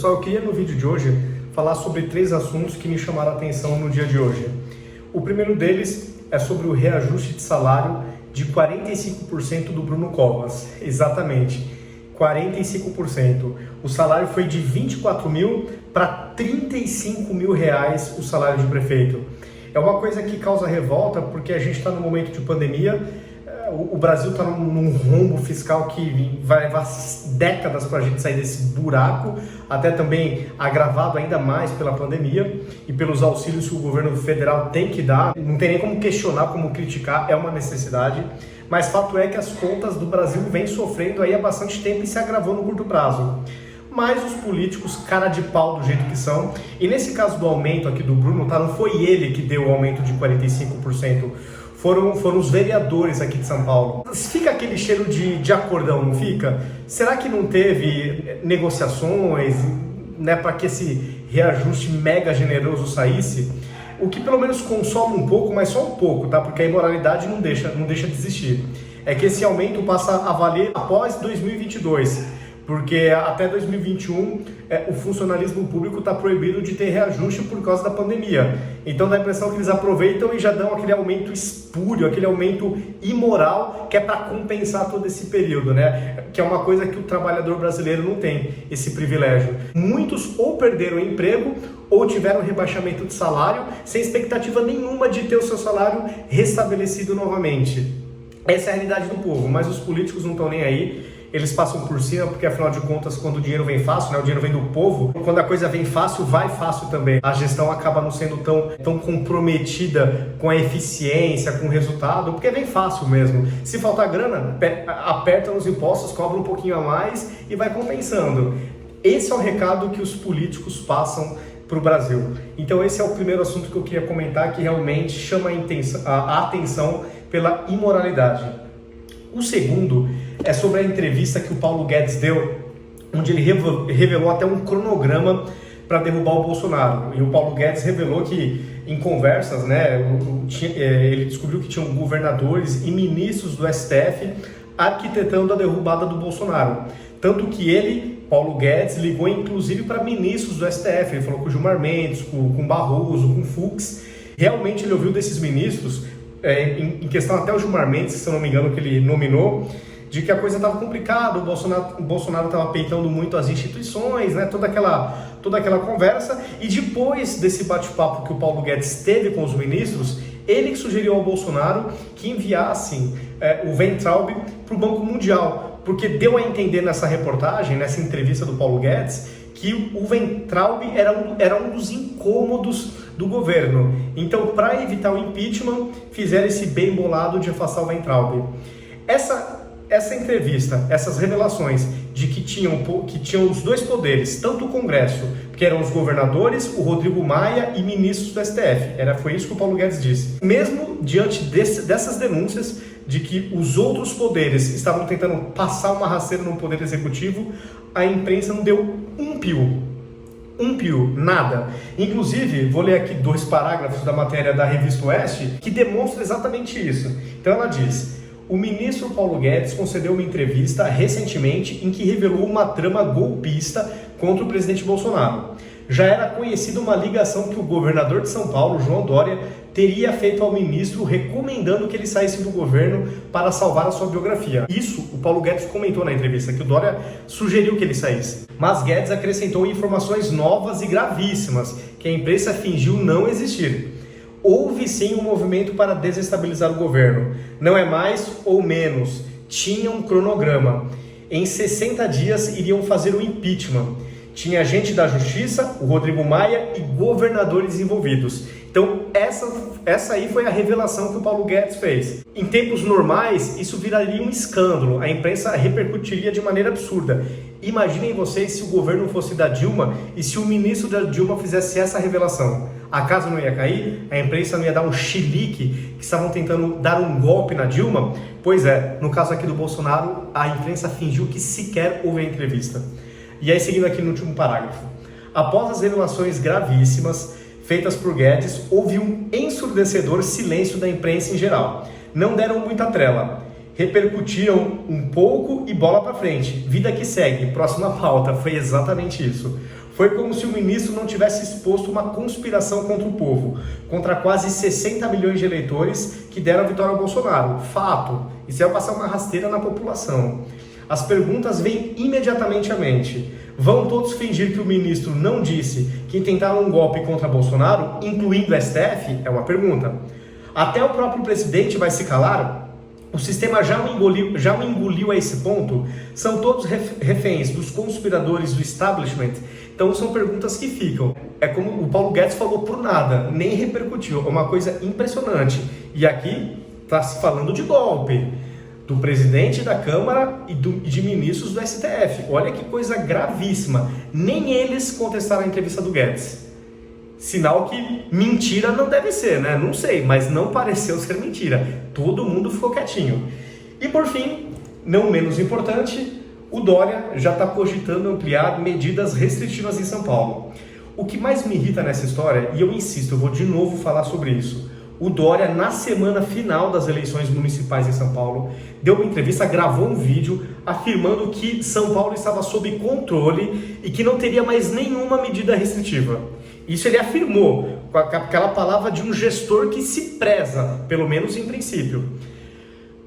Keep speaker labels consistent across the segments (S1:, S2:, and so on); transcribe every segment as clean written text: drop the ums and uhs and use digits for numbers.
S1: Pessoal, eu queria no vídeo de hoje falar sobre 3 assuntos que me chamaram a atenção no dia de hoje. O primeiro deles é sobre o reajuste de salário de 45% do Bruno Covas. Exatamente, 45%. O salário foi de 24 mil para 35 mil reais o salário de prefeito. É uma coisa que causa revolta porque a gente está no momento de pandemia. O Brasil está num rombo fiscal que vai levar décadas para a gente sair desse buraco, até também agravado ainda mais pela pandemia e pelos auxílios que o governo federal tem que dar. Não tem nem como questionar, como criticar, é uma necessidade. Mas fato é que as contas do Brasil vêm sofrendo aí há bastante tempo e se agravou no curto prazo. Mas os políticos, cara de pau do jeito que são, e nesse caso do aumento aqui do Bruno, tá, não foi ele que deu o aumento de 45%. Foram os vereadores aqui de São Paulo. Fica aquele cheiro de acordão, não fica? Será que não teve negociações, né, para que esse reajuste mega generoso saísse? O que pelo menos consola um pouco, mas só um pouco, tá? Porque a imoralidade não deixa de existir. É que esse aumento passa a valer após 2022. Porque até 2021 o funcionalismo público está proibido de ter reajuste por causa da pandemia. Então dá a impressão que eles aproveitam e já dão aquele aumento espúrio, aquele aumento imoral, que é para compensar todo esse período, né? Que é uma coisa que o trabalhador brasileiro não tem, esse privilégio. Muitos ou perderam o emprego ou tiveram rebaixamento de salário sem expectativa nenhuma de ter o seu salário restabelecido novamente. Essa é a realidade do povo, mas os políticos não estão nem aí. Eles passam por cima, porque afinal de contas, quando o dinheiro vem fácil, né, o dinheiro vem do povo, quando a coisa vem fácil, vai fácil também. A gestão acaba não sendo tão comprometida com a eficiência, com o resultado, porque vem fácil mesmo. Se faltar grana, aperta nos impostos, cobra um pouquinho a mais e vai compensando. Esse é o recado que os políticos passam para o Brasil. Então esse é o primeiro assunto que eu queria comentar, que realmente chama a atenção pela imoralidade. O segundo é sobre a entrevista que o Paulo Guedes deu, onde ele revelou até um cronograma para derrubar o Bolsonaro. E o Paulo Guedes revelou que, em conversas, né, ele descobriu que tinham governadores e ministros do STF arquitetando a derrubada do Bolsonaro. Tanto que ele, Paulo Guedes, ligou inclusive para ministros do STF. Ele falou com o Gilmar Mendes, com Barroso, com Fux. Realmente ele ouviu desses ministros, em questão até o Gilmar Mendes, se eu não me engano, que ele nominou, de que a coisa estava complicada, o Bolsonaro estava peitando muito as instituições, né? toda aquela conversa, e depois desse bate-papo que o Paulo Guedes teve com os ministros, ele que sugeriu ao Bolsonaro que enviassem o Weintraub para o Banco Mundial, porque deu a entender nessa reportagem, nessa entrevista do Paulo Guedes, que o Weintraub era um dos incômodos do governo. Então, para evitar o impeachment, fizeram esse bem bolado de afastar o Weintraub. Essa entrevista, essas revelações de que tinham os dois poderes, tanto o Congresso, que eram os governadores, o Rodrigo Maia e ministros do STF. Foi isso que o Paulo Guedes disse. Mesmo diante dessas denúncias de que os outros poderes estavam tentando passar uma rasteira no poder executivo, a imprensa não deu um pio, nada. Inclusive, vou ler aqui 2 parágrafos da matéria da Revista Oeste que demonstram exatamente isso. Então ela diz: o ministro Paulo Guedes concedeu uma entrevista recentemente em que revelou uma trama golpista contra o presidente Bolsonaro. Já era conhecida uma ligação que o governador de São Paulo, João Dória, teria feito ao ministro recomendando que ele saísse do governo para salvar a sua biografia. Isso o Paulo Guedes comentou na entrevista, que o Dória sugeriu que ele saísse. Mas Guedes acrescentou informações novas e gravíssimas que a imprensa fingiu não existir. Houve sim um movimento para desestabilizar o governo. Não é mais ou menos. Tinha um cronograma. Em 60 dias iriam fazer o impeachment. Tinha gente da Justiça, o Rodrigo Maia e governadores envolvidos. Então essa aí foi a revelação que o Paulo Guedes fez. Em tempos normais, isso viraria um escândalo. A imprensa repercutiria de maneira absurda. Imaginem vocês se o governo fosse da Dilma e se o ministro da Dilma fizesse essa revelação. A casa não ia cair? A imprensa não ia dar um chilique que estavam tentando dar um golpe na Dilma? Pois é, no caso aqui do Bolsonaro, a imprensa fingiu que sequer houve a entrevista. E aí, seguindo aqui no último parágrafo. Após as revelações gravíssimas feitas por Guedes, houve um ensurdecedor silêncio da imprensa em geral. Não deram muita trela. Repercutiram um pouco e bola para frente. Vida que segue. Próxima pauta. Foi exatamente isso. Foi como se o ministro não tivesse exposto uma conspiração contra o povo, contra quase 60 milhões de eleitores que deram a vitória ao Bolsonaro. Fato. Isso vai passar uma rasteira na população. As perguntas vêm imediatamente à mente. Vão todos fingir que o ministro não disse que tentaram um golpe contra Bolsonaro, incluindo o STF? É uma pergunta. Até o próprio presidente vai se calar? O sistema já o engoliu a esse ponto? São todos reféns dos conspiradores do establishment? Então são perguntas que ficam. É como o Paulo Guedes falou por nada, nem repercutiu. É uma coisa impressionante. E aqui está se falando de golpe do presidente da Câmara e de ministros do STF. Olha que coisa gravíssima. Nem eles contestaram a entrevista do Guedes. Sinal que mentira não deve ser, né? Não sei, mas não pareceu ser mentira. Todo mundo ficou quietinho. E por fim, não menos importante, o Dória já está cogitando ampliar medidas restritivas em São Paulo. O que mais me irrita nessa história, e eu insisto, eu vou de novo falar sobre isso, o Dória, na semana final das eleições municipais em São Paulo, deu uma entrevista, gravou um vídeo afirmando que São Paulo estava sob controle e que não teria mais nenhuma medida restritiva. Isso ele afirmou, com aquela palavra de um gestor que se preza, pelo menos em princípio.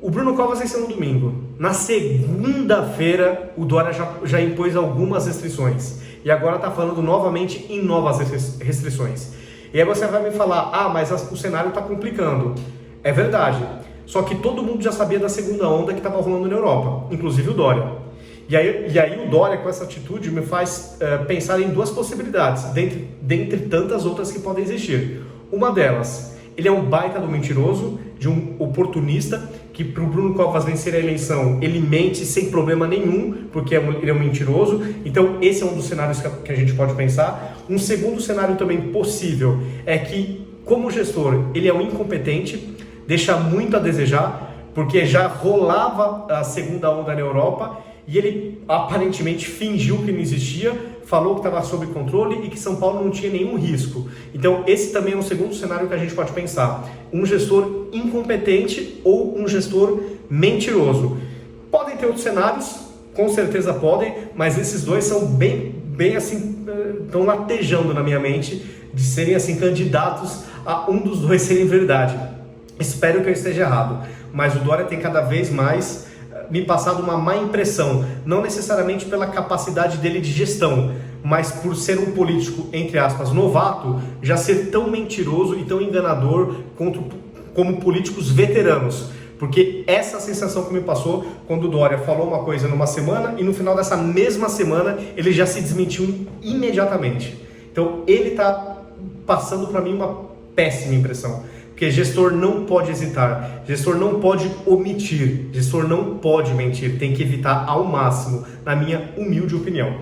S1: O Bruno Covas venceu no domingo. Na segunda-feira, o Dória já impôs algumas restrições. E agora está falando novamente em novas restrições. E aí você vai me falar, mas o cenário está complicando. É verdade. Só que todo mundo já sabia da segunda onda que estava rolando na Europa, inclusive o Dória. E aí o Dória, com essa atitude, me faz pensar em duas possibilidades, dentre tantas outras que podem existir. Uma delas, ele é um baita do mentiroso, de um oportunista, que para o Bruno Covas vencer a eleição, ele mente sem problema nenhum, porque ele é um mentiroso. Então esse é um dos cenários que a gente pode pensar. Um segundo cenário também possível é que, como gestor, ele é um incompetente, deixa muito a desejar, porque já rolava a segunda onda na Europa, e ele aparentemente fingiu que não existia, falou que estava sob controle e que São Paulo não tinha nenhum risco. Então esse também é um segundo cenário que a gente pode pensar. Um gestor incompetente ou um gestor mentiroso. Podem ter outros cenários, com certeza podem, mas esses dois são bem assim, estão latejando na minha mente de serem assim candidatos a um dos dois serem verdade. Espero que eu esteja errado, mas o Dória tem cada vez mais me passado uma má impressão, não necessariamente pela capacidade dele de gestão, mas por ser um político, entre aspas, novato, já ser tão mentiroso e tão enganador como políticos veteranos. Porque essa sensação que me passou quando o Dória falou uma coisa numa semana e no final dessa mesma semana ele já se desmentiu imediatamente. Então ele está passando para mim uma péssima impressão. Porque gestor não pode hesitar, gestor não pode omitir, gestor não pode mentir, tem que evitar ao máximo, na minha humilde opinião.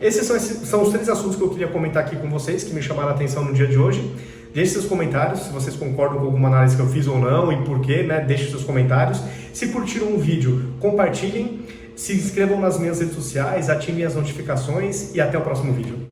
S1: Esses são os três assuntos que eu queria comentar aqui com vocês, que me chamaram a atenção no dia de hoje. Deixe seus comentários, se vocês concordam com alguma análise que eu fiz ou não e por quê, né? Deixe seus comentários. Se curtiram o vídeo, compartilhem, se inscrevam nas minhas redes sociais, ativem as notificações e até o próximo vídeo.